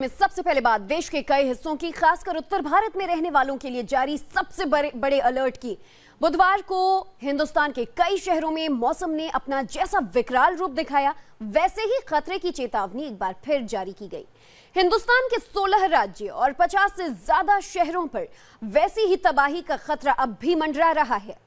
में सबसे पहले बात देश के कई हिस्सों की, खासकर उत्तर भारत में रहने वालों के लिए जारी सबसे बड़े अलर्ट की। बुधवार को हिंदुस्तान के कई शहरों में मौसम ने अपना जैसा विकराल रूप दिखाया, वैसे ही खतरे की चेतावनी एक बार फिर जारी की गई। हिंदुस्तान के 16 राज्य और 50 से ज्यादा शहरों पर वैसी ही तबाही का खतरा अब भी मंडरा रहा है।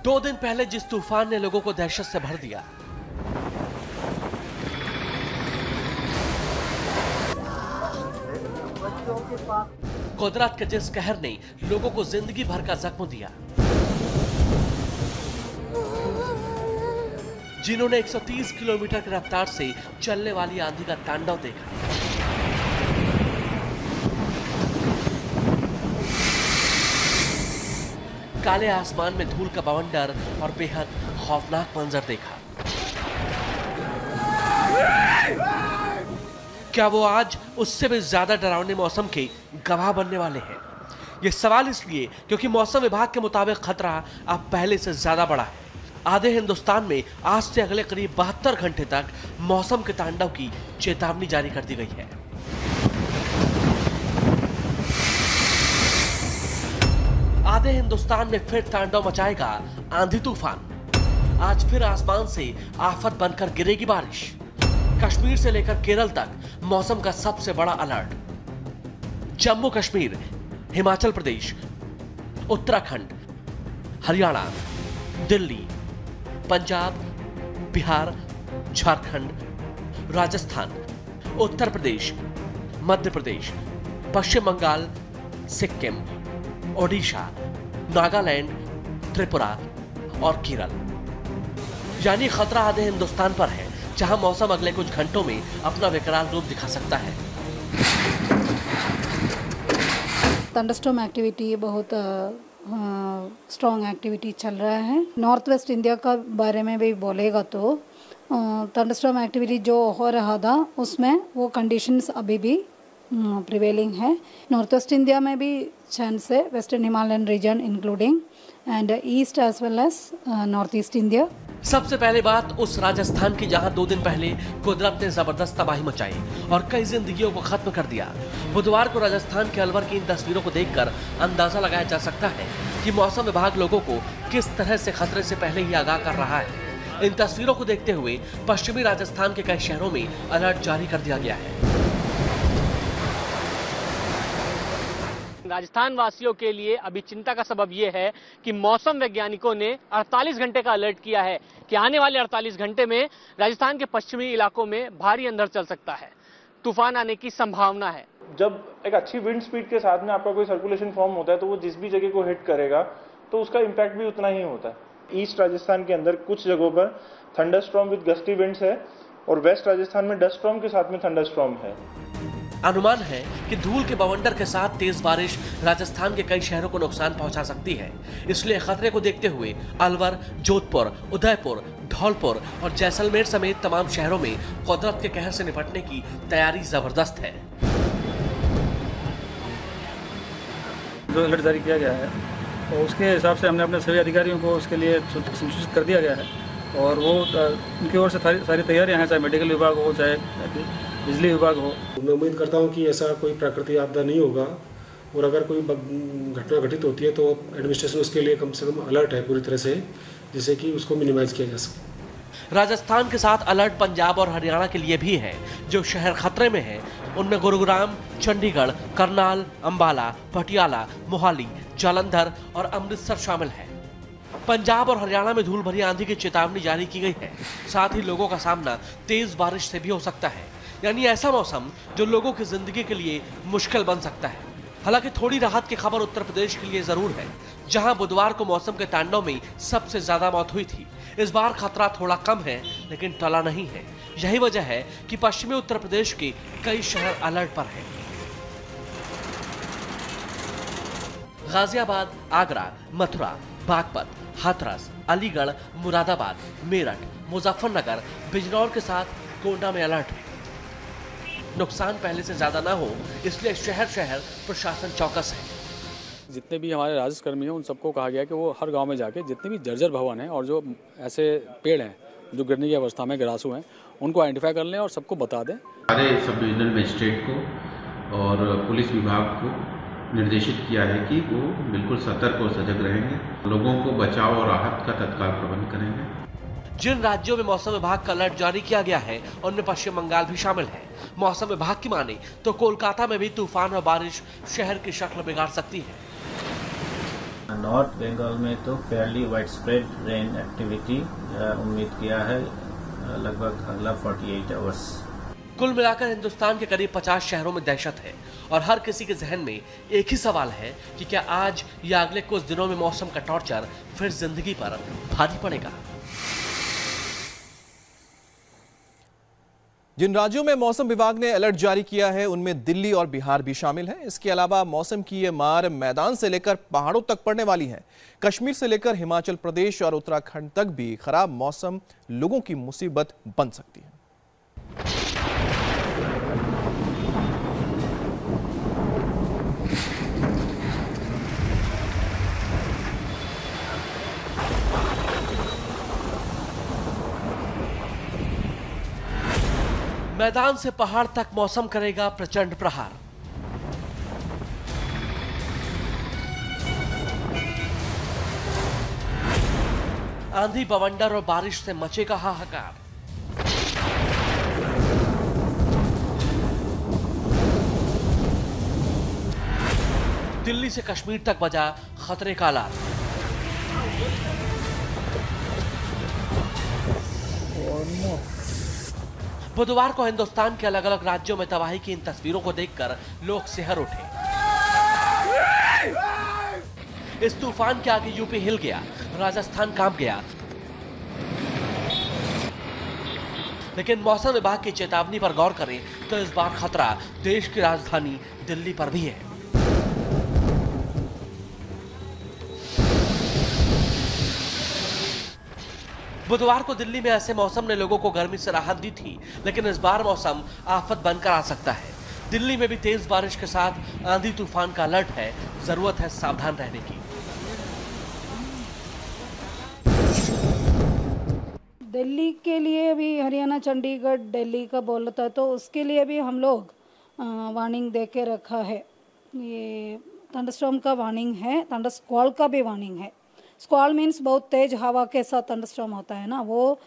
दो दिन पहले जिस तूफान ने लोगों को दहशत से भर दिया, कुदरत के जिस कहर ने लोगों को जिंदगी भर का जख्म दिया, जिन्होंने 130 किलोमीटर की रफ्तार से चलने वाली आंधी का तांडव देखा, काले आसमान में धूल का बवंडर और बेहद खौफनाक मंजर देखा। क्या वो आज उससे भी ज्यादा डरावने मौसम के गवाह बनने वाले हैं? ये सवाल इसलिए क्योंकि मौसम विभाग के मुताबिक खतरा अब पहले से ज्यादा बड़ा है। आधे हिंदुस्तान में आज से अगले करीब 72 घंटे तक मौसम के तांडव की चेतावनी जारी कर दी गई है। आधे हिंदुस्तान में फिर तांडव मचाएगा आंधी तूफान। आज फिर आसमान से आफत बनकर गिरेगी बारिश। कश्मीर से लेकर केरल तक मौसम का सबसे बड़ा अलर्ट। जम्मू कश्मीर, हिमाचल प्रदेश, उत्तराखंड, हरियाणा, दिल्ली, पंजाब, बिहार, झारखंड, राजस्थान, उत्तर प्रदेश, मध्य प्रदेश, पश्चिम बंगाल, सिक्किम, ओडिशा, नागालैंड, त्रिपुरा और केरल। यानी खतरा आधे हिंदुस्तान पर है, जहां मौसम अगले कुछ घंटों में अपना विकराल रूप दिखा सकता है। थंडरस्टॉर्म एक्टिविटी बहुत स्ट्रॉन्ग एक्टिविटी चल रहा है। नॉर्थ वेस्ट इंडिया का बारे में भी बोलेगा तो थंडरस्टॉर्म एक्टिविटी जो हो रहा था उसमें वो कंडीशंस अभी भी प्रिवेलिंग है। नॉर्थ वेस्ट इंडिया में भी चांस है, western Himalayan region including and east as well as north east India. सबसे पहले बात उस राजस्थान की, जहां 2 दिन पहले कुदरत ने जबरदस्त तबाही मचाई और कई जिंदगियों को खत्म कर दिया। बुधवार को राजस्थान के अलवर की इन तस्वीरों को देखकर अंदाजा लगाया जा सकता है कि मौसम विभाग लोगों को किस तरह से खतरे से पहले ही आगाह कर रहा है। इन तस्वीरों को देखते हुए पश्चिमी राजस्थान के कई शहरों में अलर्ट जारी कर दिया गया है। राजस्थान वासियों के लिए अभी चिंता का सबब यह है कि मौसम वैज्ञानिकों ने 48 घंटे का अलर्ट किया है कि आने वाले 48 घंटे में राजस्थान के पश्चिमी इलाकों में भारी अंधड़ चल सकता है, तूफान आने की संभावना है। जब एक अच्छी विंड स्पीड के साथ में आपका कोई सर्कुलेशन फॉर्म होता है तो वो जिस भी जगह को हिट करेगा तो उसका इम्पैक्ट भी उतना ही होता है। ईस्ट राजस्थान के अंदर कुछ जगहों पर थंडरस्टॉर्म विद गस्टी विंड्स है और वेस्ट राजस्थान में डस्ट स्टॉर्म के साथ में थंडरस्टॉर्म है। अनुमान है कि धूल के बवंडर के साथ तेज बारिश राजस्थान के कई शहरों को नुकसान पहुंचा सकती है। इसलिए खतरे को देखते हुए अलवर, जोधपुर, उदयपुर, धौलपुर और जैसलमेर समेत तमाम शहरों में कुदरत के कहर से निपटने की तैयारी जबरदस्त है। जो अलर्ट जारी किया गया है और उसके हिसाब से हमने अपने सभी अधिकारियों को उसके लिए सूचित कर दिया गया है और वो उनकी ओर से सारी तैयारियां हैं, चाहे मेडिकल विभाग हो चाहे बिजली विभाग हो। मैं उम्मीद करता हूं कि ऐसा कोई प्राकृतिक आपदा नहीं होगा और अगर कोई घटना घटित होती है तो एडमिनिस्ट्रेशन उसके लिए कम से कम अलर्ट है पूरी तरह से, जिससे कि उसको मिनिमाइज किया जा सके। राजस्थान के साथ अलर्ट पंजाब और हरियाणा के लिए भी है। जो शहर खतरे में हैं, उनमें गुरुग्राम, चंडीगढ़, करनाल, अंबाला, पटियाला, मोहाली, जालंधर और अमृतसर शामिल है। पंजाब और हरियाणा में धूल भरी आंधी की चेतावनी जारी की गई है। साथ ही लोगों का सामना तेज बारिश से भी हो सकता है, यानी ऐसा मौसम जो लोगों की जिंदगी के लिए मुश्किल बन सकता है। हालांकि थोड़ी राहत की खबर उत्तर प्रदेश के लिए जरूर है, जहां बुधवार को मौसम के तांडव में सबसे ज्यादा मौत हुई थी। इस बार खतरा थोड़ा कम है, लेकिन टला नहीं है। यही वजह है कि पश्चिमी उत्तर प्रदेश के कई शहर अलर्ट पर हैं। गाजियाबाद, आगरा, मथुरा, बागपत, हाथरस, अलीगढ़, मुरादाबाद, मेरठ, मुजफ्फरनगर, बिजनौर के साथ गोंडा में अलर्ट है। नुकसान पहले से ज्यादा ना हो, इसलिए शहर शहर प्रशासन चौकस है। जितने भी हमारे राजस्व कर्मी हैं उन सबको कहा गया कि वो हर गांव में जाके जितने भी जर्जर भवन हैं और जो ऐसे पेड़ हैं जो गिरने की अवस्था में गिरासू हैं उनको आइडेंटिफाई कर लें और सबको बता दें। सारे सब डिविजनल मजिस्ट्रेट को और पुलिस विभाग को निर्देशित किया है कि वो बिल्कुल सतर्क और सजग रहेंगे, लोगों को बचाव और राहत का तत्काल प्रबंध करेंगे। जिन राज्यों में मौसम विभाग का अलर्ट जारी किया गया है उनमें पश्चिम बंगाल भी शामिल है। मौसम विभाग की माने तो कोलकाता में भी तूफान और बारिश शहर की शक्ल बिगाड़ सकती है। नॉर्थ बंगाल में तो Fairlie wide spread rain activity उम्मीद किया है लगभग अगला 48 आवर्स। कुल मिलाकर हिंदुस्तान के करीब 50 शहरों में दहशत है और हर किसी के जहन में एक ही सवाल है कि क्या आज या अगले कुछ दिनों में मौसम का टॉर्चर फिर जिंदगी पर भारी पड़ेगा। जिन राज्यों में मौसम विभाग ने अलर्ट जारी किया है उनमें दिल्ली और बिहार भी शामिल हैं। इसके अलावा मौसम की ये मार मैदान से लेकर पहाड़ों तक पड़ने वाली है। कश्मीर से लेकर हिमाचल प्रदेश और उत्तराखंड तक भी खराब मौसम लोगों की मुसीबत बन सकती है। मैदान से पहाड़ तक मौसम करेगा प्रचंड प्रहार। आंधी, बवंडर और बारिश से मचेगा हाहाकार। दिल्ली से कश्मीर तक बजा खतरे का अलार्म। बुधवार को हिंदुस्तान के अलग अलग राज्यों में तबाही की इन तस्वीरों को देखकर लोग सिहर उठे। इस तूफान के आगे यूपी हिल गया, राजस्थान कांप गया। लेकिन मौसम विभाग की चेतावनी पर गौर करें तो इस बार खतरा देश की राजधानी दिल्ली पर भी है। बुधवार को दिल्ली में ऐसे मौसम ने लोगों को गर्मी से राहत दी थी, लेकिन इस बार मौसम आफत बनकर आ सकता है। दिल्ली में भी तेज बारिश के साथ आंधी तूफान का अलर्ट है। जरूरत है सावधान रहने की। दिल्ली के लिए भी हरियाणा, चंडीगढ़, दिल्ली का बोला था तो उसके लिए भी हम लोग वार्निंग दे के रखा है। ये थंडरस्टॉर्म का वार्निंग है, थंडर स्क्वाल का भी वार्निंग है। स्क्वाल मीन्स बहुत तेज हवा के साथ थंडरस्टॉर्म होता है ना, वो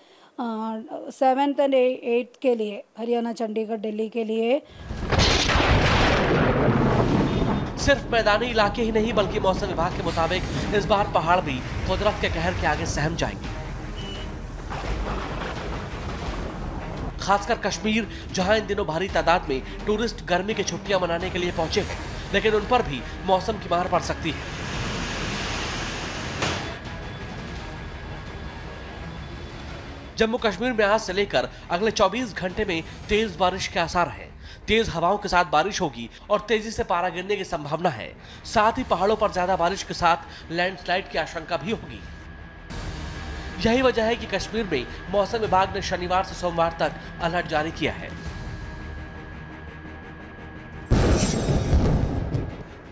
7th और 8th के लिए हरियाणा, चंडीगढ़, दिल्ली के लिए। सिर्फ मैदानी इलाके ही नहीं बल्कि मौसम विभाग के मुताबिक इस बार पहाड़ भी कुदरत के कहर के आगे सहम जाएंगे। खासकर कश्मीर, जहां इन दिनों भारी तादाद में टूरिस्ट गर्मी की छुट्टियां मनाने के लिए पहुंचे हैं, लेकिन उन पर भी मौसम की मार पड़ सकती है। जम्मू कश्मीर में आज से लेकर अगले 24 घंटे में तेज बारिश के आसार हैं। तेज हवाओं के साथ बारिश होगी और तेजी से पारा गिरने की संभावना है। साथ ही पहाड़ों पर ज्यादा बारिश के साथ लैंडस्लाइड की आशंका भी होगी। यही वजह है कि कश्मीर में मौसम विभाग ने शनिवार से सोमवार तक अलर्ट जारी किया है।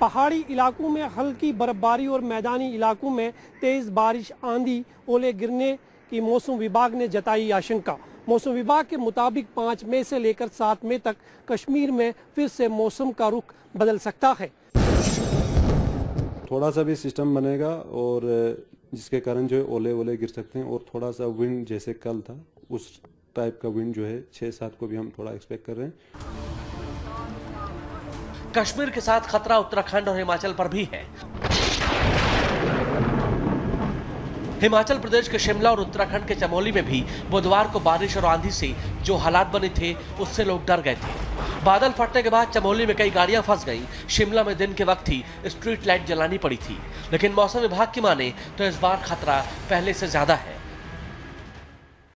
पहाड़ी इलाकों में हल्की बर्फबारी और मैदानी इलाकों में तेज बारिश, आंधी, ओले गिरने की मौसम विभाग ने जताई आशंका। मौसम विभाग के मुताबिक 5 मई से लेकर 7 मई तक कश्मीर में फिर से मौसम का रुख बदल सकता है। थोड़ा सा भी सिस्टम बनेगा और जिसके कारण जो है ओले गिर सकते हैं और थोड़ा सा विंड जैसे कल था उस टाइप का विंड जो है 6-7 को भी हम थोड़ा एक्सपेक्ट कर रहे हैं। कश्मीर के साथ खतरा उत्तराखंड और हिमाचल पर भी है। हिमाचल प्रदेश के शिमला और उत्तराखंड के चमोली में भी बुधवार को बारिश और आंधी से जो हालात बने थे उससे लोग डर गए थे। बादल फटने के बाद चमोली में कई गाड़ियां फंस गईं। शिमला में दिन के वक्त ही स्ट्रीट लाइट जलानी पड़ी थी। लेकिन मौसम विभाग की माने तो इस बार खतरा पहले से ज्यादा है।